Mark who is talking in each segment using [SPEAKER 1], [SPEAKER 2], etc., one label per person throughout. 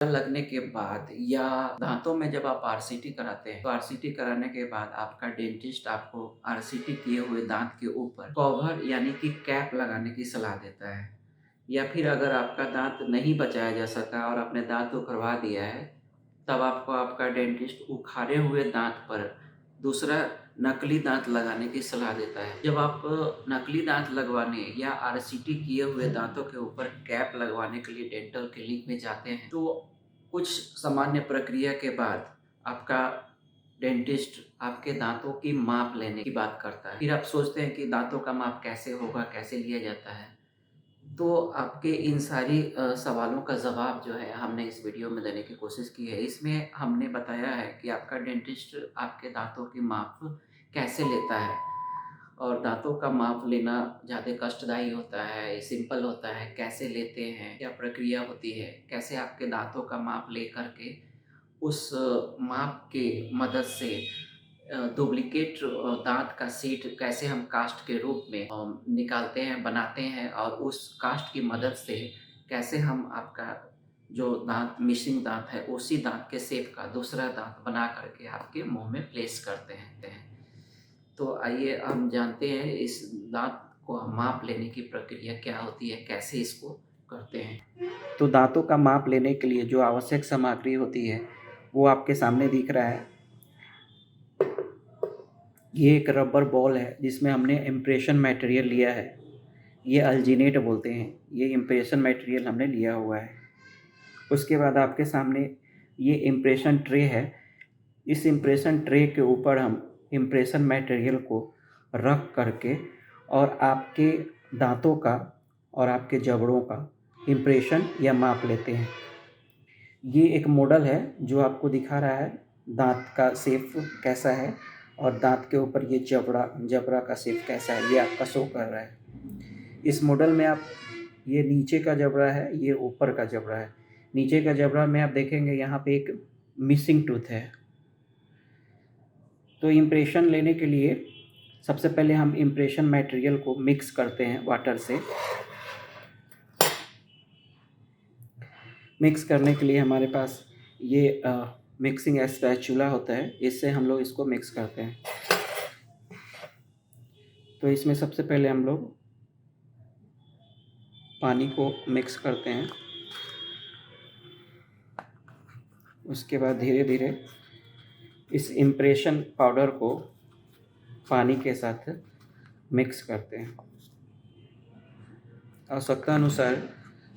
[SPEAKER 1] लगने के बाद या दांतों में जब आप आरसीटी कराते हैं तो आरसीटी कराने के बाद आपका डेंटिस्ट आपको आरसीटी किए हुए दांत के ऊपर कवर यानी कि कैप लगाने की सलाह देता है। या फिर अगर आपका दांत नहीं बचाया जा सका और आपने दांत उखड़वा दिया है, तब आपको आपका डेंटिस्ट उखाड़े हुए दांत पर दूसरा नकली दांत लगाने की सलाह देता है। जब आप नकली दांत लगवाने या आरसीटी किए हुए दांतों के ऊपर कैप लगवाने के लिए डेंटल क्लिनिक में जाते हैं, तो कुछ सामान्य प्रक्रिया के बाद आपका डेंटिस्ट आपके दांतों की माप लेने की बात करता है। फिर आप सोचते हैं कि दांतों का माप कैसे होगा, कैसे लिया जाता है? तो आपके इन सारी सवालों का जवाब जो है हमने इस वीडियो में देने की कोशिश की है। इसमें हमने बताया है कि आपका डेंटिस्ट आपके दांतों की माप कैसे लेता है और दांतों का माप लेना ज़्यादा कष्टदायी होता है, सिंपल होता है, कैसे लेते हैं, क्या प्रक्रिया होती है, कैसे आपके दांतों का माप ले कर के उस माप के मदद से डुप्लीकेट दाँत का सीट कैसे हम कास्ट के रूप में निकालते हैं, बनाते हैं और उस कास्ट की मदद से कैसे हम आपका जो दाँत मिसिंग दाँत है, उसी दाँत के शेप का दूसरा दाँत बना कर के आपके मुँह में प्लेस करते हैं। तो आइए हम जानते हैं इस दाँत को हम माप लेने की प्रक्रिया क्या होती है, कैसे इसको करते हैं। तो दाँतों का माप लेने के लिए जो आवश्यक सामग्री होती है, वो आपके सामने दिख रहा है। ये एक रबर बॉल है जिसमें हमने इम्प्रेशन मटेरियल लिया है। ये अल्जीनेट बोलते हैं। ये इम्प्रेशन मटेरियल हमने लिया हुआ है। उसके बाद आपके सामने ये इम्प्रेशन ट्रे है। इस इम्प्रेशन ट्रे के ऊपर हम इम्प्रेशन मटेरियल को रख करके और आपके दांतों का और आपके जबड़ों का इम्प्रेशन या माप लेते हैं। ये एक मॉडल है जो आपको दिखा रहा है दांत का शेप कैसा है और दांत के ऊपर ये जबड़ा का शेप कैसा है, ये आपका शो कर रहा है। इस मॉडल में आप ये नीचे का जबड़ा है, ये ऊपर का जबड़ा है। नीचे का जबड़ा में आप देखेंगे यहाँ पे एक मिसिंग टूथ है। तो इम्प्रेशन लेने के लिए सबसे पहले हम इम्प्रेशन मटेरियल को मिक्स करते हैं वाटर से। मिक्स करने के लिए हमारे पास ये मिक्सिंग स्पैचुला होता है, इससे हम लोग इसको मिक्स करते हैं। तो इसमें सबसे पहले हम लोग पानी को मिक्स करते हैं। उसके बाद धीरे धीरे इस इम्प्रेशन पाउडर को पानी के साथ मिक्स करते हैं। आवश्यकता अनुसार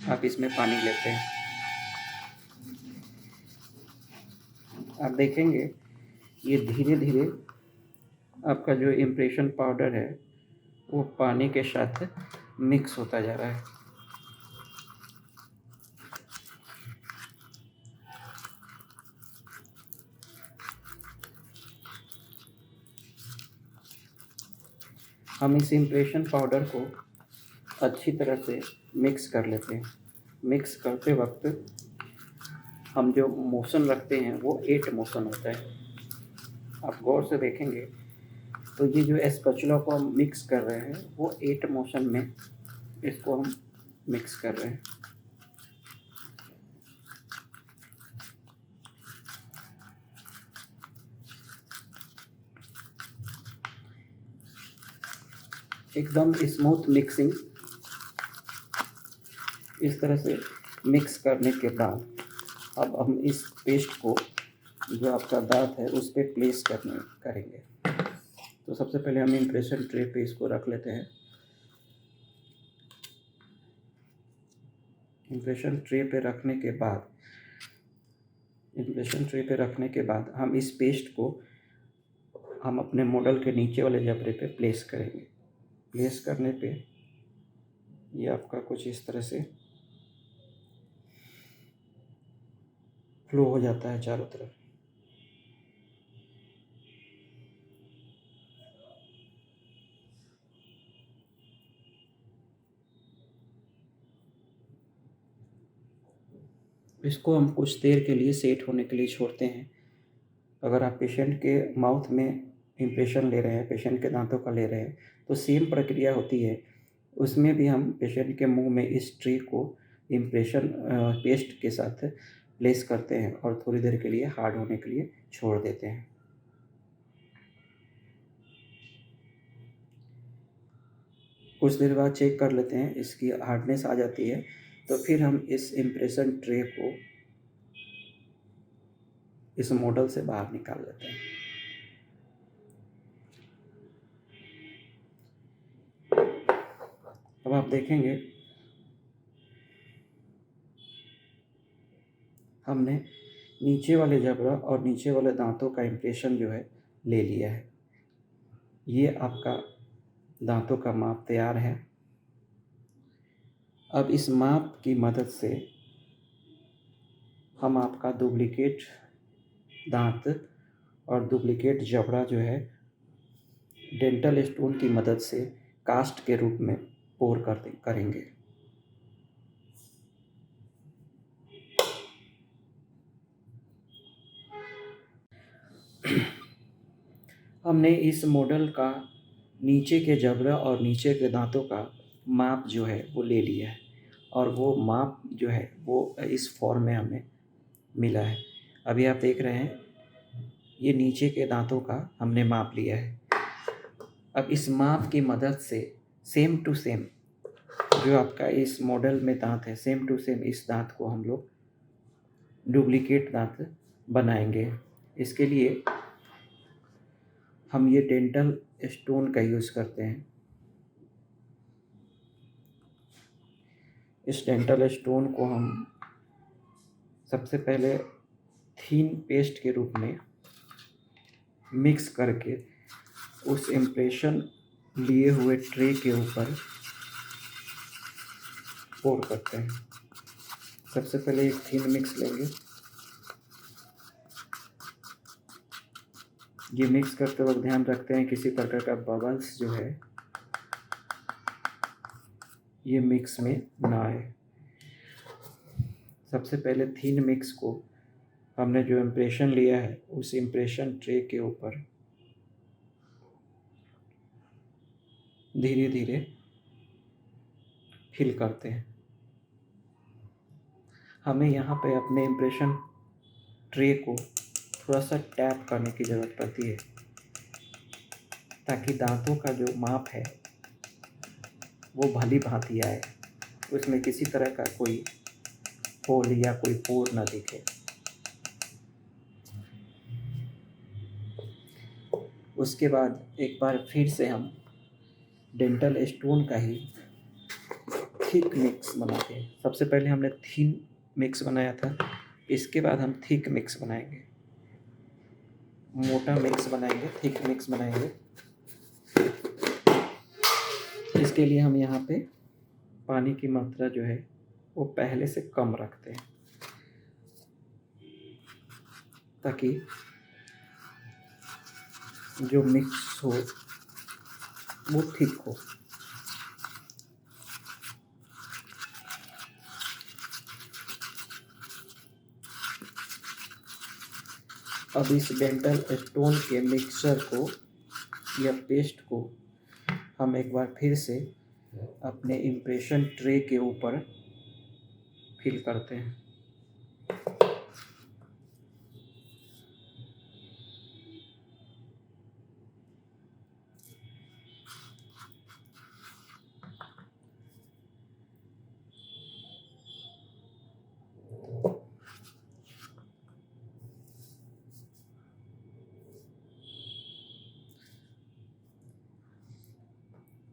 [SPEAKER 1] आप इसमें पानी लेते हैं। आप देखेंगे ये धीरे धीरे आपका जो इम्प्रेशन पाउडर है वो पानी के साथ मिक्स होता जा रहा है। हम इस इम्प्रेशन पाउडर को अच्छी तरह से मिक्स कर लेते हैं। मिक्स करते वक्त हम जो मोशन रखते हैं वो 8 मोशन होता है। आप गौर से देखेंगे तो ये जो स्पैचुला को हम मिक्स कर रहे हैं वो 8 मोशन में इसको हम मिक्स कर रहे हैं। एकदम स्मूथ मिक्सिंग। इस तरह से मिक्स करने के बाद अब हम इस पेस्ट को जो आपका दांत है उस पर प्लेस करेंगे। तो सबसे पहले हम इम्प्रेशन ट्रे पे इसको रख लेते हैं। इम्प्रेशन ट्रे पे रखने के बाद हम इस पेस्ट को हम अपने मॉडल के नीचे वाले जबड़े पे प्लेस करेंगे। प्लेस करने पे ये आपका कुछ इस तरह से फ्लो हो जाता है चारों तरफ। इसको हम कुछ देर के लिए सेट होने के लिए छोड़ते हैं। अगर आप पेशेंट के माउथ में इम्प्रेशन ले रहे हैं, पेशेंट के दांतों का ले रहे हैं, तो सेम प्रक्रिया होती है। उसमें भी हम पेशेंट के मुंह में इस ट्रे को इम्प्रेशन पेस्ट के साथ प्लेस करते हैं और थोड़ी देर के लिए हार्ड होने के लिए छोड़ देते हैं। कुछ देर बाद चेक कर लेते हैं, इसकी हार्डनेस आ जाती है तो फिर हम इस इम्प्रेशन ट्रे को इस मॉडल से बाहर निकाल लेते हैं। अब आप देखेंगे हमने नीचे वाले जबड़ा और नीचे वाले दांतों का इम्प्रेशन जो है ले लिया है। ये आपका दांतों का माप तैयार है। अब इस माप की मदद से हम आपका डुप्लीकेट दांत और डुप्लीकेट जबड़ा जो है डेंटल स्टोन की मदद से कास्ट के रूप में पोर करेंगे। हमने इस मॉडल का नीचे के जबड़ा और नीचे के दांतों का माप जो है वो ले लिया है और वो माप जो है वो इस फॉर्म में हमें मिला है। अभी आप देख रहे हैं ये नीचे के दांतों का हमने माप लिया है। अब इस माप की मदद से सेम टू सेम जो आपका इस मॉडल में दांत है, सेम टू सेम इस दांत को हम लोग डुप्लीकेट दांत बनाएंगे। इसके लिए हम ये डेंटल स्टोन का यूज़ करते हैं। इस डेंटल स्टोन को हम सबसे पहले थीन पेस्ट के रूप में मिक्स करके उस इम्प्रेशन लिए हुए ट्रे के ऊपर पोर करते हैं। सबसे पहले एक थीन मिक्स लेंगे। ये मिक्स करते वक्त ध्यान रखते हैं किसी प्रकार का बबल्स जो है ये मिक्स में ना आए। सबसे पहले थीन मिक्स को हमने जो इम्प्रेशन लिया है उस इम्प्रेशन ट्रे के ऊपर धीरे धीरे फिल करते हैं। हमें यहाँ पे अपने इम्प्रेशन ट्रे को थोड़ा सा टैप करने की ज़रूरत पड़ती है ताकि दांतों का जो माप है वो भली भांति आए, उसमें किसी तरह का कोई होल या कोई पोर न दिखे। उसके बाद एक बार फिर से हम डेंटल स्टोन का ही थिक मिक्स बनाते हैं। सबसे पहले हमने थिन मिक्स बनाया था, इसके बाद हम थिक मिक्स बनाएंगे, मोटा मिक्स बनाएंगे, थिक मिक्स बनाएंगे। इसके लिए हम यहाँ पे पानी की मात्रा जो है वो पहले से कम रखते हैं ताकि जो मिक्स हो वो थिक हो। अब इस डेंटल स्टोन के मिक्सचर को या पेस्ट को हम एक बार फिर से अपने इम्प्रेशन ट्रे के ऊपर फिल करते हैं।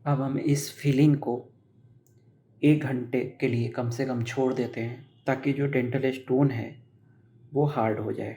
[SPEAKER 1] अब हम इस फिलिंग को 1 घंटे के लिए कम से कम छोड़ देते हैं ताकि जो डेंटल स्टोन है वो हार्ड हो जाए।